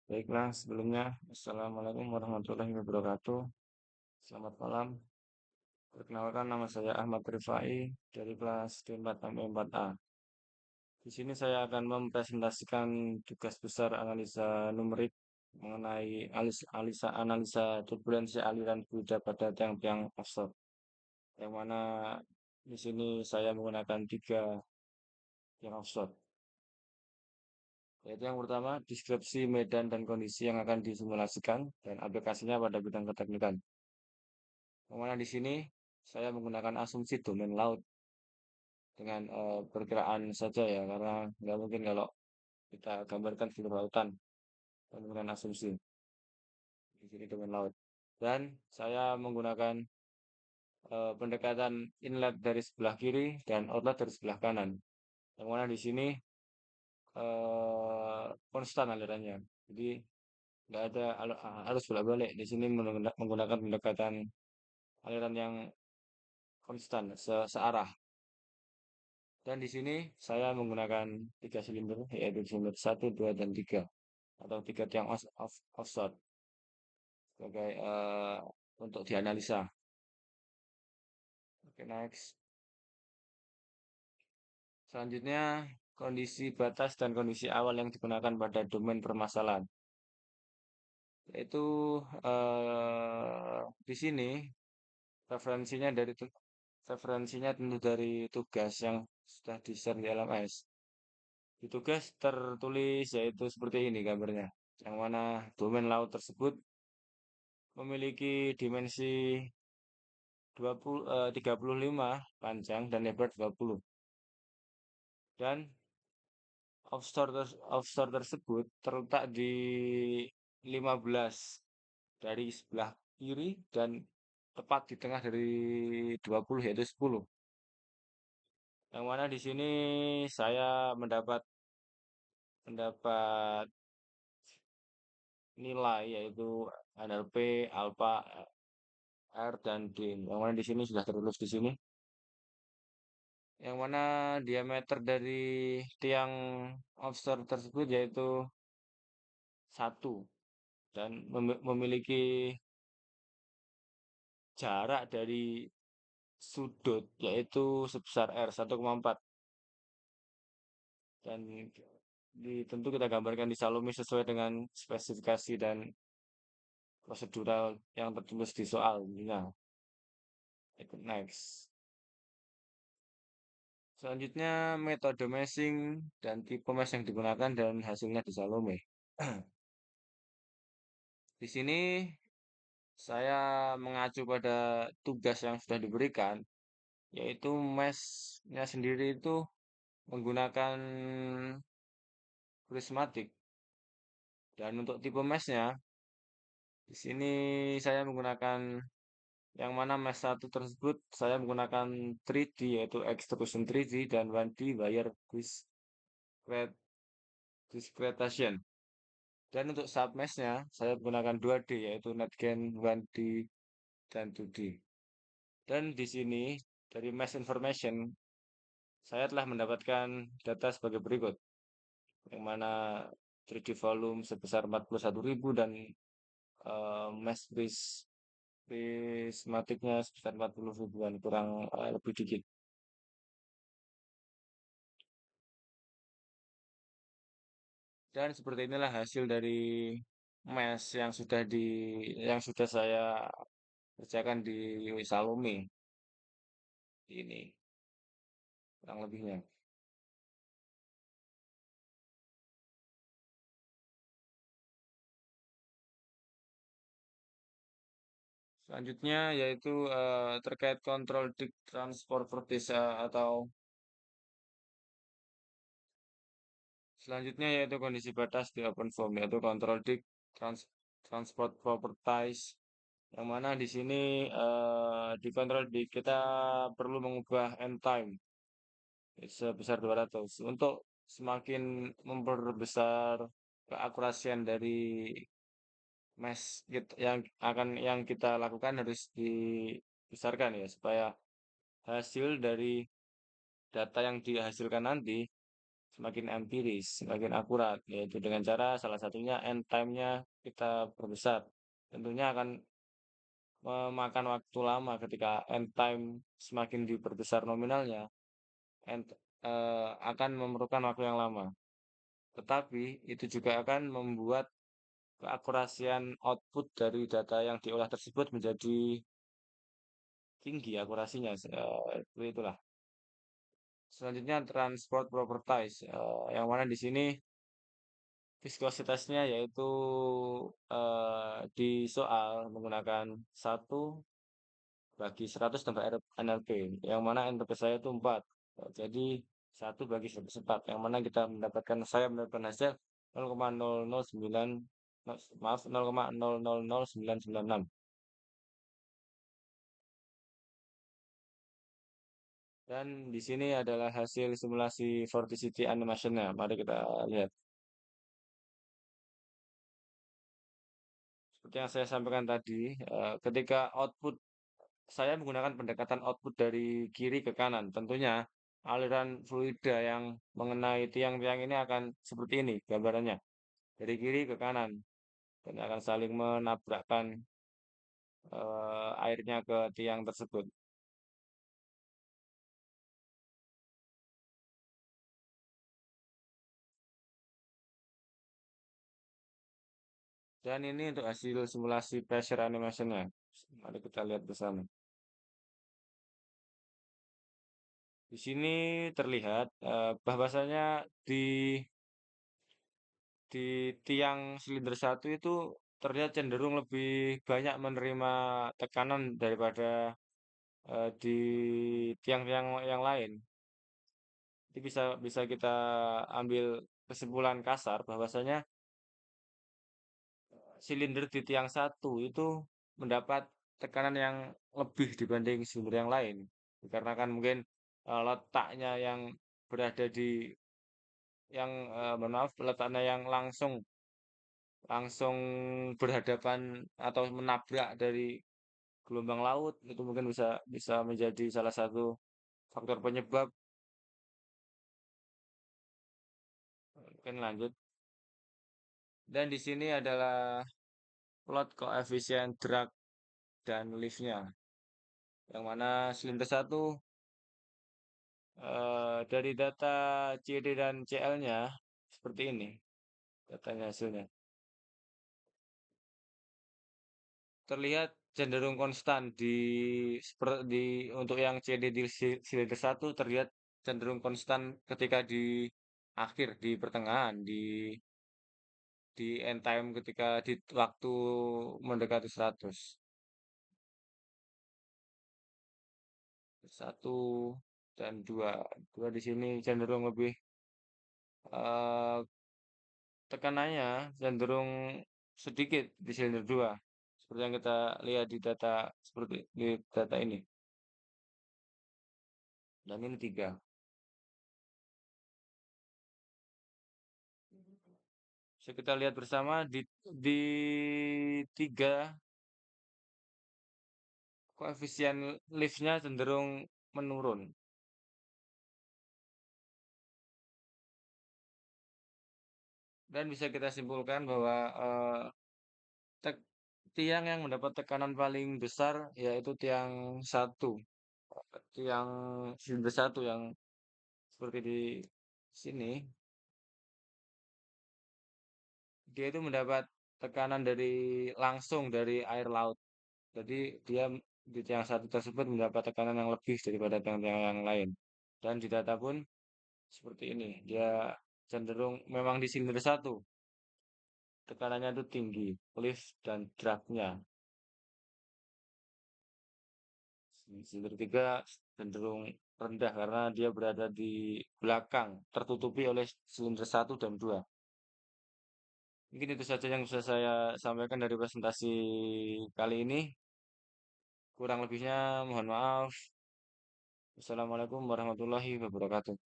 Baiklah, sebelumnya, Assalamualaikum warahmatullahi wabarakatuh. Selamat malam. Perkenalkan, nama saya Ahmad Rifai dari kelas D4 4A. Di sini saya akan mempresentasikan tugas besar analisa numerik mengenai analisa turbulensi aliran fluida pada tiang-tiang offshore. Yang mana di sini saya menggunakan tiga tiang offshore. Yaitu yang pertama, deskripsi medan dan kondisi yang akan disimulasikan dan aplikasinya pada bidang keteknikan. Yang mana di sini saya menggunakan asumsi domain laut dengan perkiraan saja ya, karena nggak mungkin kalau kita gambarkan di lautan menggunakan asumsi di sini domain laut. Dan saya menggunakan pendekatan inlet dari sebelah kiri dan outlet dari sebelah kanan. Yang mana di sini konstan alirannya. Jadi nggak ada harus bolak-balik. Di sini menggunakan pendekatan aliran yang konstan searah. Dan di sini saya menggunakan tiga silinder, yaitu silinder 1, 2, dan 3. Atau tiga tiang offshore sebagai untuk dianalisa. Oke, next. Selanjutnya, kondisi batas dan kondisi awal yang digunakan pada domain permasalahan. Yaitu di sini referensinya referensinya tentu dari tugas yang sudah di-share di LMS. Di tugas tertulis yaitu seperti ini gambarnya, yang mana domain laut tersebut memiliki dimensi 35 panjang dan lebar 20. Dan offshore tersebut terletak di 15 dari sebelah kiri dan tepat di tengah dari 20 yaitu 10. Yang mana di sini saya mendapat nilai yaitu NLP, alpha, R, dan D. Yang mana di sini sudah tertulis di sini. Yang mana diameter dari tiang offshore tersebut yaitu 1 dan memiliki jarak dari sudut yaitu sebesar R 1,4 dan tentu kita gambarkan di Salome sesuai dengan spesifikasi dan prosedural yang tertulis di soal. Nah, ikut next. Selanjutnya metode meshing dan tipe mesh yang digunakan dan hasilnya di Salome. Di sini saya mengacu pada tugas yang sudah diberikan, yaitu meshnya sendiri itu menggunakan prismatik. Dan untuk tipe meshnya, di sini saya menggunakan yang mana mesh 1 tersebut saya menggunakan 3D yaitu extrusion 3D dan 1D wire discretion. Dan untuk submeshnya saya menggunakan 2D yaitu netgain 1D dan 2D. Dan di sini dari mesh information saya telah mendapatkan data sebagai berikut, yang mana 3D volume sebesar 41.000 dan mesh prismatiknya sebesar 40 ribuan, kurang lebih dikit. Dan seperti inilah hasil dari mesh yang sudah saya kerjakan di Salome ini, kurang lebihnya. Selanjutnya yaitu terkait kontrol dik transport desa atau selanjutnya yaitu kondisi batas di open form yaitu kontrol dik transport properties, yang mana di sini di kontrol dik kita perlu mengubah end time sebesar 200 untuk semakin memperbesar keakurasian dari mesh yang kita lakukan harus dibesarkan ya, supaya hasil dari data yang dihasilkan nanti semakin empiris, semakin akurat, yaitu dengan cara salah satunya end time-nya kita perbesar. Tentunya akan memakan waktu lama ketika end time semakin diperbesar nominalnya, end, akan memerlukan waktu yang lama. Tetapi itu juga akan membuat keakurasian output dari data yang diolah tersebut menjadi tinggi akurasinya, seperti itulah. Selanjutnya transport properties, yang mana di sini viskositasnya yaitu di soal menggunakan 1/100 tambah NLP, yang mana NLP saya itu 4. Jadi 1/104, yang mana saya mendapatkan hasil 0,009, maaf, 0,000996. Dan di sini adalah hasil simulasi vorticity animation-nya. Mari kita lihat. Seperti yang saya sampaikan tadi, ketika output saya menggunakan pendekatan output dari kiri ke kanan. Tentunya aliran fluida yang mengenai tiang-tiang ini akan seperti ini gambarannya. Dari kiri ke kanan. Dan akan saling menabrakkan airnya ke tiang tersebut. Dan ini untuk hasil simulasi pressure animation-nya. Mari kita lihat bersama. Di sini terlihat bahwasanya di di tiang silinder satu itu terlihat cenderung lebih banyak menerima tekanan daripada di tiang-tiang yang lain. Jadi bisa bisa kita ambil kesimpulan kasar bahwasanya silinder di tiang satu itu mendapat tekanan yang lebih dibanding silinder yang lain. Dikarenakan mungkin letaknya yang berada di yang mohon maaf, letaknya yang langsung langsung berhadapan atau menabrak dari gelombang laut, itu mungkin bisa bisa menjadi salah satu faktor penyebab. Mungkin lanjut. Dan di sini adalah plot koefisien drag dan liftnya, yang mana silinder satu dari data CD dan CL-nya seperti ini datanya hasilnya. Terlihat cenderung konstan untuk yang CD di silinder satu terlihat cenderung konstan ketika di akhir, di pertengahan, di end time ketika di waktu mendekati 100. Satu dan dua. Dua di sini cenderung lebih eh, tekanannya cenderung sedikit di silinder 2. Seperti yang kita lihat di data seperti di data ini. Dan ini 3. Bisa kita lihat bersama di 3 koefisien liftnya cenderung menurun. Dan bisa kita simpulkan bahwa tek- tiang yang mendapat tekanan paling besar yaitu tiang satu, tiang silinder satu yang seperti di sini, dia itu mendapat tekanan langsung dari air laut. Jadi dia di tiang satu tersebut mendapat tekanan yang lebih daripada tiang-tiang yang lain. Dan di data pun seperti ini, dia cenderung memang di silinder satu tekanannya itu tinggi, lift dan drag-nya. Silinder 3 cenderung rendah karena dia berada di belakang, tertutupi oleh silinder satu dan 2. Mungkin itu saja yang bisa saya sampaikan dari presentasi kali ini. Kurang lebihnya mohon maaf. Assalamualaikum warahmatullahi wabarakatuh.